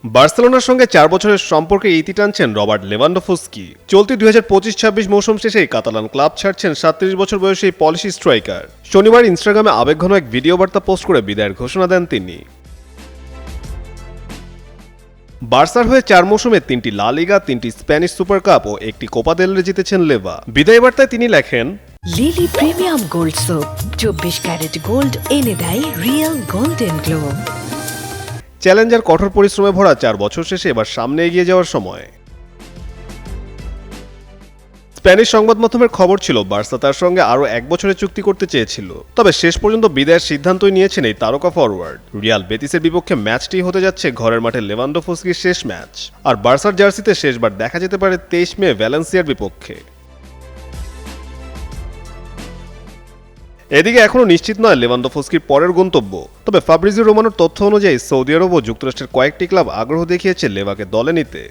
বার্সেলোনার সঙ্গে 4 বছরের সম্পর্কে ইতি টানছেন রবার্ট লেভানডোফস্কি। চলতি 2025-26 মৌসুম শেষেই কাতালান ক্লাব ছাড়ছেন 37 বছর বয়সী এই পলিশি স্ট্রাইকার। শনিবার ইনস্টাগ্রামে আবেগঘন এক ভিডিও বার্তা পোস্ট করে বিদায়ের ঘোষণা দেন তিনি। বার্সার হয়ে 4 মৌসুমে 3টি লা লিগা, 3টি স্প্যানিশ সুপার কাপ ও 1টি কোপা দেল রে জিতেছেন লেভা। বিদায় বার্তায় তিনি লেখেন, Lily premium gold soap 24 carat gold এনে দেয় রিয়েল গোল্ডেন গ্লো। চ্যালেঞ্জার কঠোর পরিশ্রমে ভরা 4 বছর শেষে এবার সামনে এগিয়ে যাওয়ার সময়। স্প্যানিশ সংবাদ মাধ্যমের খবর ছিল বার্সা তার সঙ্গে আরও 1 বছরের চুক্তি করতে চেয়েছিল, তবে শেষ পর্যন্ত বিদায়ের সিদ্ধান্তই নিয়েছেন এই তারকা ফরওয়ার্ড। রিয়াল বেতিসের বিপক্ষে ম্যাচটি হতে যাচ্ছে ঘরের মাঠে লেভানডোফস্কির শেষ ম্যাচ, আর বার্সার জার্সিতে শেষবার দেখা যেতে পারে 23 মে ভ্যালেন্সিয়ার বিপক্ষে। এদিকে এখনও নিশ্চিত নয় লেভানডোফস্কির পরের গন্তব্য, তবে ফাব্রিজিও রোমানোর তথ্য অনুযায়ী সৌদি আরব ও যুক্তরাষ্ট্রের কয়েকটি ক্লাব আগ্রহ দেখিয়েছে লেভাকে দলে নিতে।